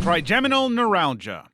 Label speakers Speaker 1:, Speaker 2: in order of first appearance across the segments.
Speaker 1: Trigeminal neuralgia.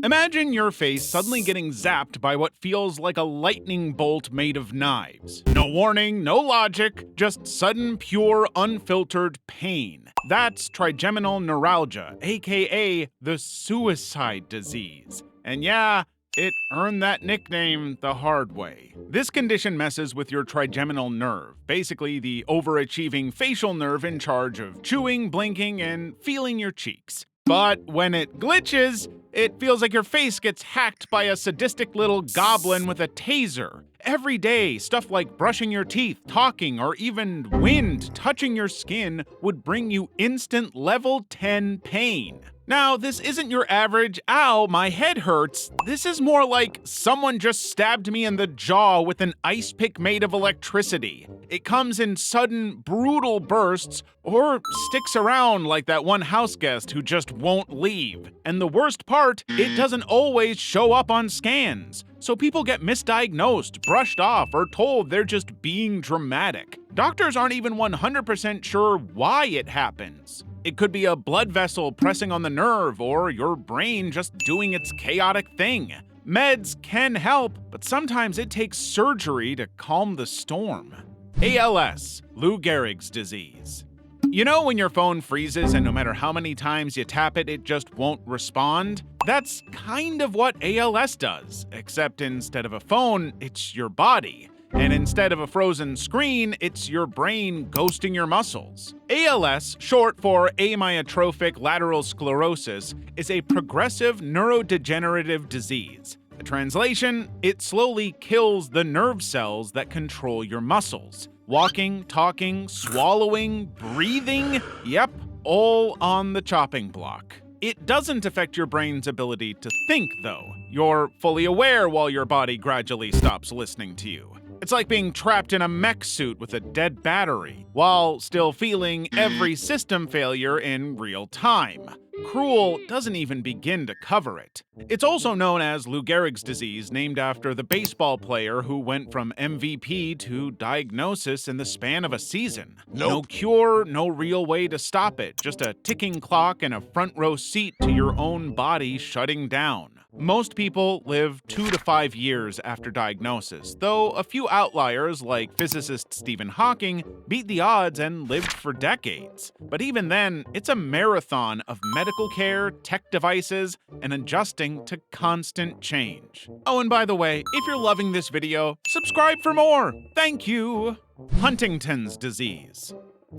Speaker 1: Imagine your face suddenly getting zapped by what feels like a lightning bolt made of knives. No warning, no logic, just sudden, pure, unfiltered pain. That's trigeminal neuralgia, aka the suicide disease. And yeah, it earned that nickname the hard way. This condition messes with your trigeminal nerve, basically the overachieving facial nerve in charge of chewing, blinking, and feeling your cheeks. But when it glitches, it feels like your face gets hacked by a sadistic little goblin with a taser. Every day, stuff like brushing your teeth, talking, or even wind touching your skin would bring you instant level 10 pain. Now, this isn't your average, ow, my head hurts. This is more like someone just stabbed me in the jaw with an ice pick made of electricity. It comes in sudden, brutal bursts, or sticks around like that one house guest who just won't leave. And the worst part, it doesn't always show up on scans. So people get misdiagnosed, brushed off, or told they're just being dramatic. Doctors aren't even 100% sure why it happens. It could be a blood vessel pressing on the nerve, or your brain just doing its chaotic thing. Meds can help, but sometimes it takes surgery to calm the storm. ALS, Lou Gehrig's disease. You know when your phone freezes and no matter how many times you tap it, it just won't respond? That's kind of what ALS does, except instead of a phone, it's your body. And instead of a frozen screen, it's your brain ghosting your muscles. ALS, short for amyotrophic lateral sclerosis, is a progressive neurodegenerative disease. The translation, it slowly kills the nerve cells that control your muscles. Walking, talking, swallowing, breathing, yep, all on the chopping block. It doesn't affect your brain's ability to think, though. You're fully aware while your body gradually stops listening to you. It's like being trapped in a mech suit with a dead battery, while still feeling every system failure in real time. Cruel doesn't even begin to cover it. It's also known as Lou Gehrig's disease, named after the baseball player who went from MVP to diagnosis in the span of a season.
Speaker 2: Nope.
Speaker 1: No cure, no real way to stop it, just a ticking clock and a front row seat to your own body shutting down. Most people live 2 to 5 years after diagnosis, though a few outliers like physicist Stephen Hawking beat the odds and lived for decades. But even then, it's a marathon of medical care, tech devices, and adjusting to constant change. Oh, and by the way, if you're loving this video, subscribe for more! Thank you! Huntington's Disease.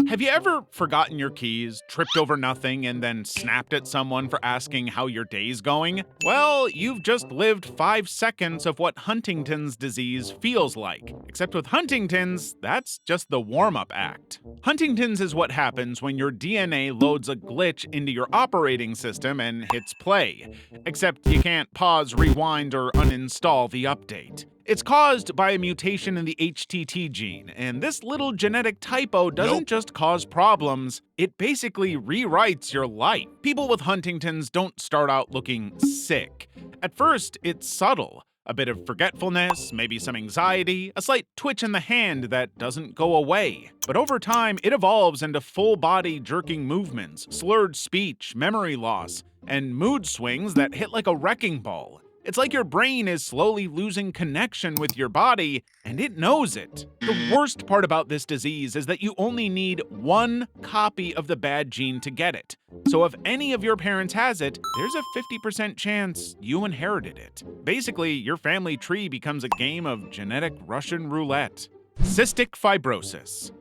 Speaker 1: Have you ever forgotten your keys, tripped over nothing, and then snapped at someone for asking how your day's going? Well, you've just lived 5 seconds of what Huntington's disease feels like. Except with Huntington's, that's just the warm-up act. Huntington's is what happens when your DNA loads a glitch into your operating system and hits play. Except you can't pause, rewind, or uninstall the update. It's caused by a mutation in the HTT gene, and this little genetic typo doesn't just cause problems, it basically rewrites your life. People with Huntington's don't start out looking sick. At first, it's subtle. A bit of forgetfulness, maybe some anxiety, a slight twitch in the hand that doesn't go away. But over time, it evolves into full-body jerking movements, slurred speech, memory loss, and mood swings that hit like a wrecking ball. It's like your brain is slowly losing connection with your body, and it knows it. The worst part about this disease is that you only need 1 copy of the bad gene to get it. So if any of your parents has it, there's a 50% chance you inherited it. Basically, your family tree becomes a game of genetic Russian roulette. Cystic fibrosis.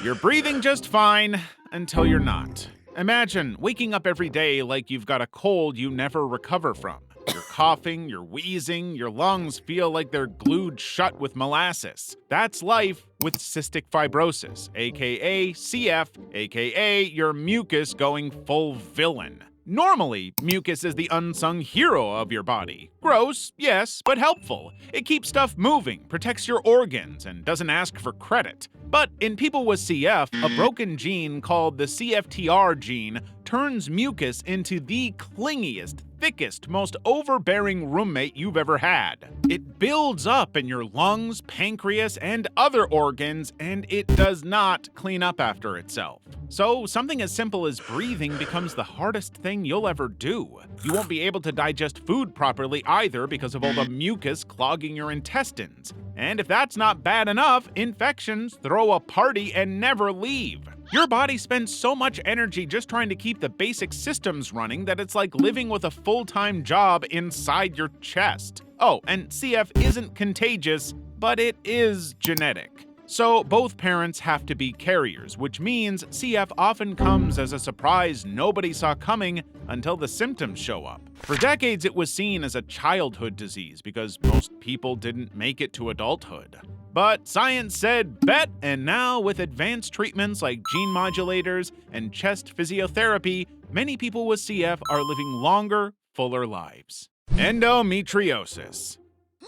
Speaker 1: You're breathing just fine until you're not. Imagine waking up every day like you've got a cold you never recover from. You're coughing, you're wheezing, your lungs feel like they're glued shut with molasses. That's life with cystic fibrosis, aka CF, aka your mucus going full villain. Normally, mucus is the unsung hero of your body. Gross, yes, but helpful. It keeps stuff moving, protects your organs, and doesn't ask for credit. But in people with CF, a broken gene called the CFTR gene turns mucus into the clingiest, thickest, most overbearing roommate you've ever had. It builds up in your lungs, pancreas, and other organs, and it does not clean up after itself. So something as simple as breathing becomes the hardest thing you'll ever do. You won't be able to digest food properly either because of all the mucus clogging your intestines. And if that's not bad enough, infections throw a party and never leave. Your body spends so much energy just trying to keep the basic systems running that it's like living with a full-time job inside your chest. Oh, and CF isn't contagious, but it is genetic. So both parents have to be carriers, which means CF often comes as a surprise nobody saw coming until the symptoms show up. For decades, it was seen as a childhood disease because most people didn't make it to adulthood. But science said bet, and now with advanced treatments like gene modulators and chest physiotherapy, many people with CF are living longer, fuller lives. Endometriosis.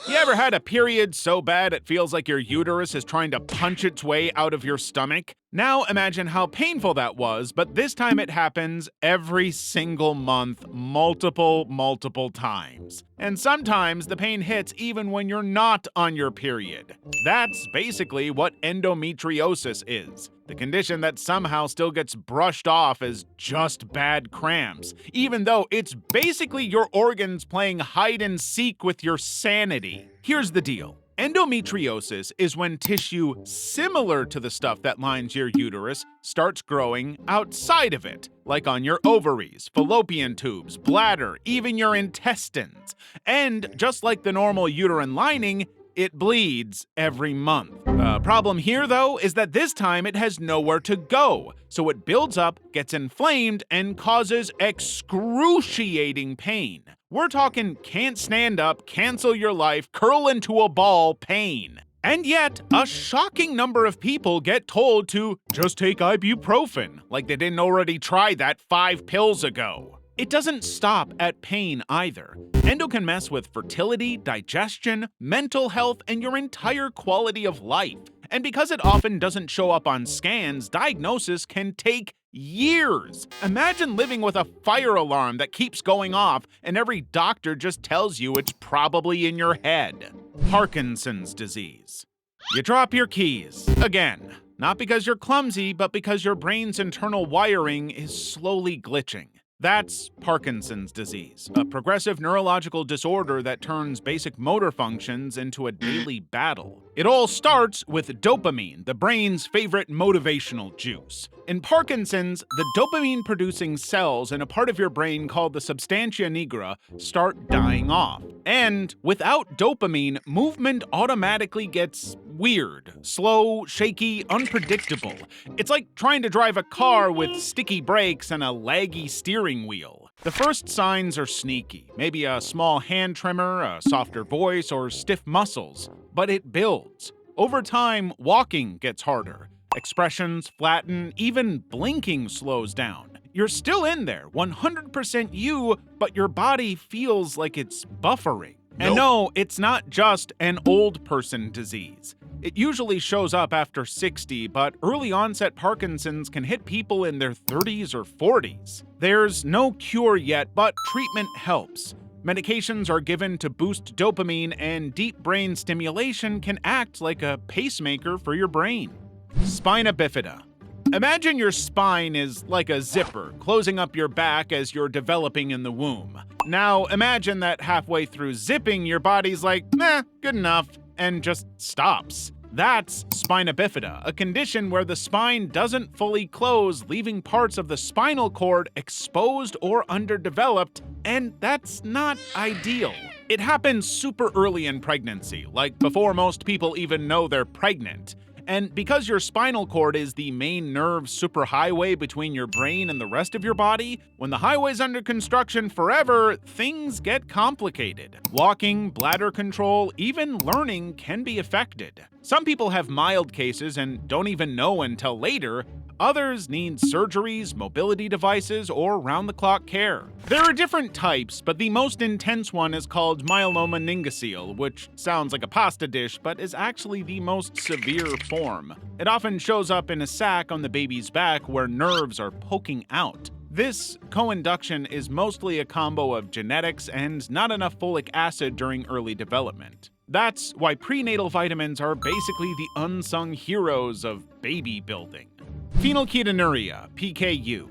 Speaker 1: You ever had a period so bad it feels like your uterus is trying to punch its way out of your stomach? Now imagine how painful that was, but this time it happens every single month, multiple times. And sometimes the pain hits even when you're not on your period. That's basically what endometriosis is. The condition that somehow still gets brushed off as just bad cramps, even though it's basically your organs playing hide and seek with your sanity. Here's the deal. Endometriosis is when tissue similar to the stuff that lines your uterus starts growing outside of it, like on your ovaries, fallopian tubes, bladder, even your intestines. And just like the normal uterine lining, it bleeds every month. The problem here, though, is that this time it has nowhere to go, so it builds up, gets inflamed, and causes excruciating pain. We're talking can't stand up, cancel your life, curl into a ball pain. And yet, a shocking number of people get told to just take ibuprofen, like they didn't already try that 5 pills ago. It doesn't stop at pain either. Endo can mess with fertility, digestion, mental health, and your entire quality of life. And because it often doesn't show up on scans, diagnosis can take years. Imagine living with a fire alarm that keeps going off and every doctor just tells you it's probably in your head. Parkinsons disease. You drop your keys. Again. Not because you're clumsy, but because your brain's internal wiring is slowly glitching. That's Parkinson's disease, a progressive neurological disorder that turns basic motor functions into a daily battle. It all starts with dopamine, the brain's favorite motivational juice. In Parkinson's, the dopamine-producing cells in a part of your brain called the substantia nigra start dying off. And without dopamine, movement automatically gets weird, slow, shaky, unpredictable. It's like trying to drive a car with sticky brakes and a laggy steering wheel. The first signs are sneaky, maybe a small hand tremor, a softer voice, or stiff muscles. But it builds. Over time, walking gets harder. Expressions flatten, even blinking slows down. You're still in there, 100% you, but your body feels like it's buffering. And no, it's not just an old person disease. It usually shows up after 60, but early onset Parkinson's can hit people in their 30s or 40s. There's no cure yet, but treatment helps. Medications are given to boost dopamine, and deep brain stimulation can act like a pacemaker for your brain. Spina bifida. Imagine your spine is like a zipper, closing up your back as you're developing in the womb. Now imagine that halfway through zipping, your body's like, good enough, and just stops. That's spina bifida, a condition where the spine doesn't fully close, leaving parts of the spinal cord exposed or underdeveloped, and that's not ideal. It happens super early in pregnancy, like before most people even know they're pregnant. And because your spinal cord is the main nerve superhighway between your brain and the rest of your body, when the highway's under construction forever, things get complicated. Walking, bladder control, even learning can be affected. Some people have mild cases and don't even know until later. Others need surgeries, mobility devices, or round-the-clock care. There are different types, but the most intense one is called myeloma meningocele, which sounds like a pasta dish, but is actually the most severe form. It often shows up in a sac on the baby's back where nerves are poking out. This co-induction is mostly a combo of genetics and not enough folic acid during early development. That's why prenatal vitamins are basically the unsung heroes of baby building. Phenylketonuria, PKU.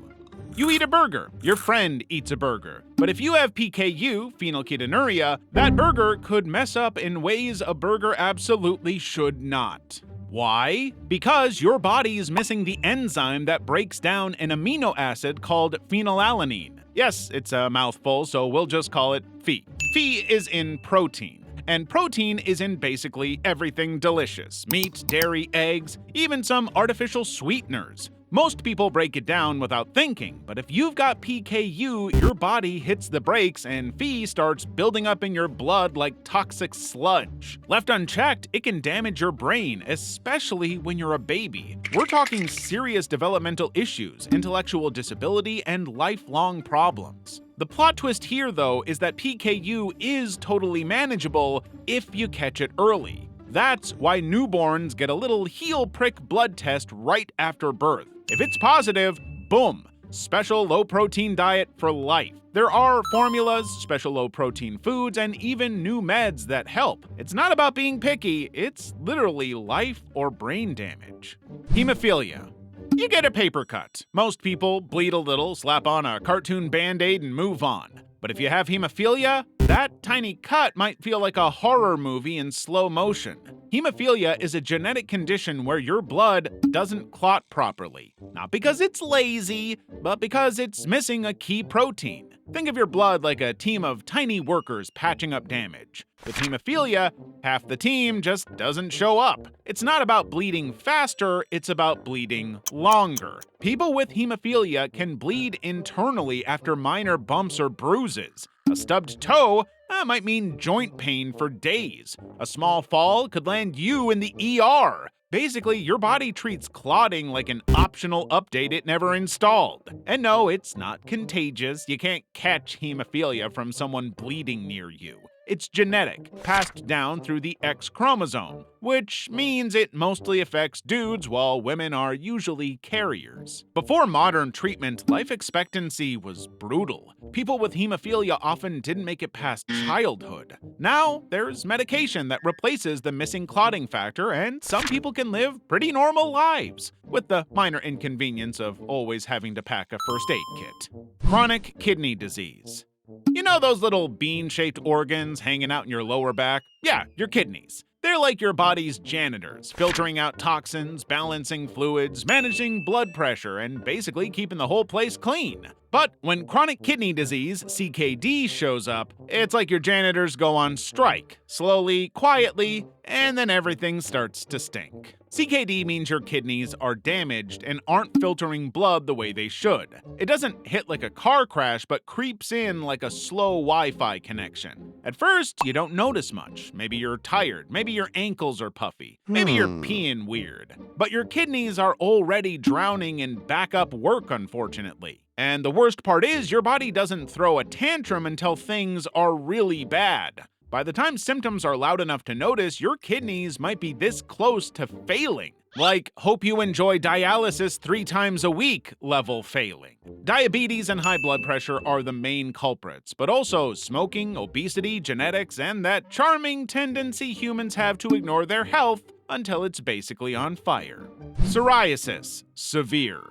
Speaker 1: You eat a burger, your friend eats a burger. But if you have PKU, phenylketonuria, that burger could mess up in ways a burger absolutely should not. Why? Because your body is missing the enzyme that breaks down an amino acid called phenylalanine. Yes, it's a mouthful, so we'll just call it Phe. Phe is in protein. And protein is in basically everything delicious. Meat, dairy, eggs, even some artificial sweeteners. Most people break it down without thinking, but if you've got PKU, your body hits the brakes and Phe starts building up in your blood like toxic sludge. Left unchecked, it can damage your brain, especially when you're a baby. We're talking serious developmental issues, intellectual disability, and lifelong problems. The plot twist here, though, is that PKU is totally manageable if you catch it early. That's why newborns get a little heel prick blood test right after birth. If it's positive, boom, special low-protein diet for life. There are formulas, special low-protein foods, and even new meds that help. It's not about being picky, it's literally life or brain damage. Hemophilia. You get a paper cut. Most people bleed a little, slap on a cartoon Band-Aid, and move on. But if you have hemophilia, that tiny cut might feel like a horror movie in slow motion. Hemophilia is a genetic condition where your blood doesn't clot properly. Not because it's lazy, but because it's missing a key protein. Think of your blood like a team of tiny workers patching up damage. With hemophilia, half the team just doesn't show up. It's not about bleeding faster, it's about bleeding longer. People with hemophilia can bleed internally after minor bumps or bruises. A stubbed toe might mean joint pain for days. A small fall could land you in the ER. Basically, your body treats clotting like an optional update it never installed. And no, it's not contagious. You can't catch hemophilia from someone bleeding near you. It's genetic, passed down through the X chromosome, which means it mostly affects dudes while women are usually carriers. Before modern treatment, life expectancy was brutal. People with hemophilia often didn't make it past childhood. Now, there's medication that replaces the missing clotting factor, and some people can live pretty normal lives, with the minor inconvenience of always having to pack a first aid kit. Chronic kidney disease. You know those little bean-shaped organs hanging out in your lower back? Yeah, your kidneys. They're like your body's janitors, filtering out toxins, balancing fluids, managing blood pressure, and basically keeping the whole place clean. But when chronic kidney disease, CKD, shows up, it's like your janitors go on strike, slowly, quietly, and then everything starts to stink. CKD means your kidneys are damaged and aren't filtering blood the way they should. It doesn't hit like a car crash, but creeps in like a slow Wi-Fi connection. At first, you don't notice much. Maybe you're tired, maybe your ankles are puffy, maybe you're peeing weird. But your kidneys are already drowning in backup work, unfortunately. And the worst part is, your body doesn't throw a tantrum until things are really bad. By the time symptoms are loud enough to notice, your kidneys might be this close to failing. Like, hope you enjoy dialysis 3 times a week level failing. Diabetes and high blood pressure are the main culprits, but also smoking, obesity, genetics, and that charming tendency humans have to ignore their health until it's basically on fire. Psoriasis, severe.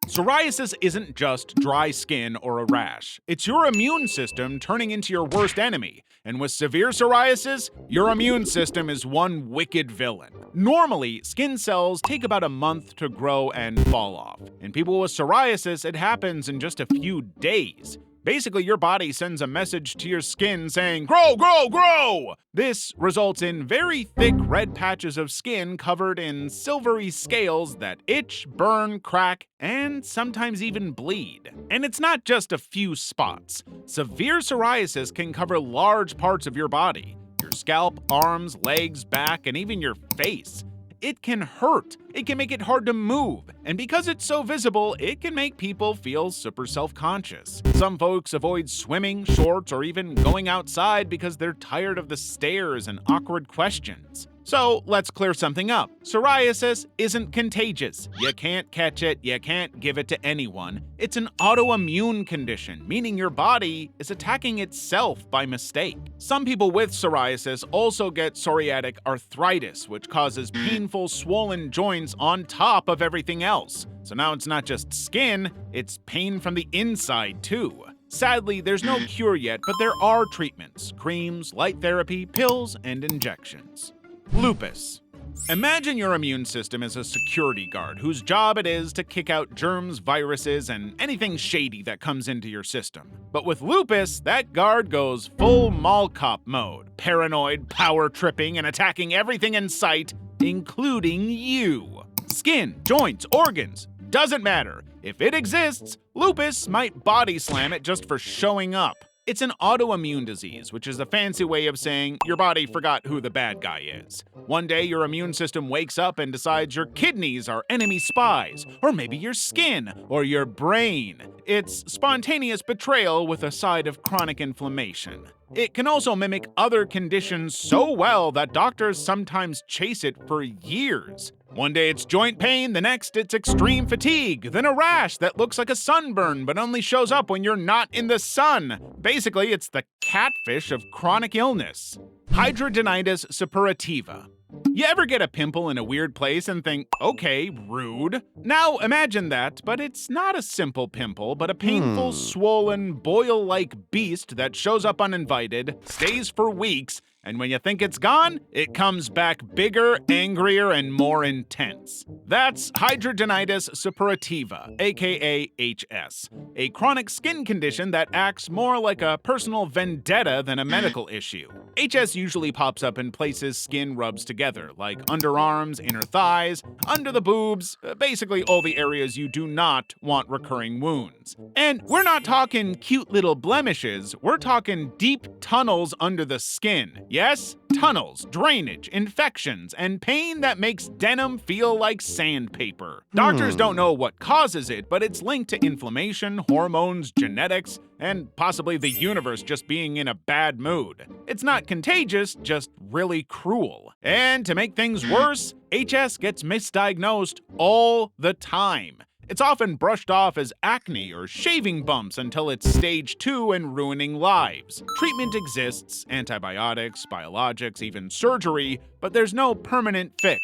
Speaker 1: Psoriasis isn't just dry skin or a rash. It's your immune system turning into your worst enemy. And with severe psoriasis, your immune system is one wicked villain. Normally, skin cells take about a month to grow and fall off. In people with psoriasis, it happens in just a few days. Basically, your body sends a message to your skin saying, "Grow, grow, grow!" This results in very thick red patches of skin covered in silvery scales that itch, burn, crack, and sometimes even bleed. And it's not just a few spots. Severe psoriasis can cover large parts of your body: your scalp, arms, legs, back, and even your face. It can hurt. It can make it hard to move. And because it's so visible, it can make people feel super self-conscious. Some folks avoid swimming, shorts, or even going outside because they're tired of the stares and awkward questions. So let's clear something up. Psoriasis isn't contagious. You can't catch it, you can't give it to anyone. It's an autoimmune condition, meaning your body is attacking itself by mistake. Some people with psoriasis also get psoriatic arthritis, which causes painful, swollen joints on top of everything else. So now it's not just skin, it's pain from the inside too. Sadly, there's no cure yet, but there are treatments: creams, light therapy, pills, and injections. Lupus. Imagine your immune system as a security guard whose job it is to kick out germs, viruses, and anything shady that comes into your system. But with lupus, that guard goes full mall cop mode, paranoid, power tripping, and attacking everything in sight, including you. Skin, joints, organs, doesn't matter. If it exists, lupus might body slam it just for showing up. It's an autoimmune disease, which is a fancy way of saying your body forgot who the bad guy is. One day, your immune system wakes up and decides your kidneys are enemy spies, or maybe your skin, or your brain. It's spontaneous betrayal with a side of chronic inflammation. It can also mimic other conditions so well that doctors sometimes chase it for years. One day it's joint pain, the next it's extreme fatigue, then a rash that looks like a sunburn but only shows up when you're not in the sun. Basically, it's the catfish of chronic illness. Hydrogenitis Superativa. You ever get a pimple in a weird place and think, okay, rude? Now imagine that, but it's not a simple pimple, but a painful, swollen, boil-like beast that shows up uninvited, stays for weeks, and when you think it's gone, it comes back bigger, angrier, and more intense. That's Hydrogenitis Suppurativa, aka HS, a chronic skin condition that acts more like a personal vendetta than a medical issue. HS usually pops up in places skin rubs together, like underarms, inner thighs, under the boobs, basically all the areas you do not want recurring wounds. And we're not talking cute little blemishes, we're talking deep tunnels under the skin. Yes, tunnels, drainage, infections, and pain that makes denim feel like sandpaper. Doctors don't know what causes it, but it's linked to inflammation, hormones, genetics, and possibly the universe just being in a bad mood. It's not contagious, just really cruel. And to make things worse, HS gets misdiagnosed all the time. It's often brushed off as acne or shaving bumps until it's stage 2 and ruining lives. Treatment exists, antibiotics, biologics, even surgery, but there's no permanent fix,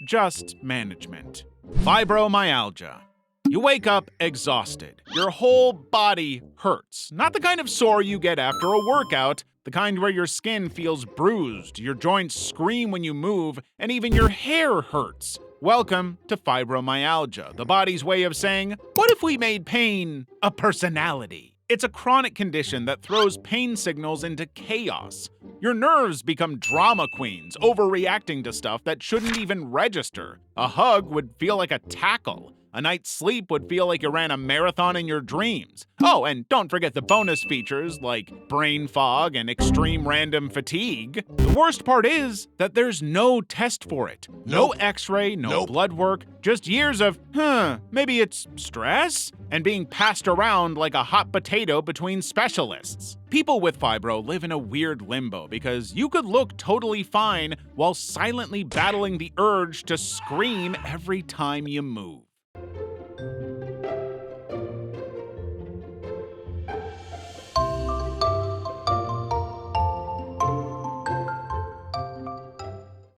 Speaker 1: just management. Fibromyalgia. You wake up exhausted. Your whole body hurts. Not the kind of sore you get after a workout, the kind where your skin feels bruised, your joints scream when you move, and even your hair hurts. Welcome to fibromyalgia, the body's way of saying, what if we made pain a personality? It's a chronic condition that throws pain signals into chaos. Your nerves become drama queens, overreacting to stuff that shouldn't even register. A hug would feel like a tackle. A night's sleep would feel like you ran a marathon in your dreams. Oh, and don't forget the bonus features like brain fog and extreme random fatigue. The worst part is that there's no test for it. No x-ray, no blood work, just years of, maybe it's stress? And being passed around like a hot potato between specialists. People with fibro live in a weird limbo because you could look totally fine while silently battling the urge to scream every time you move.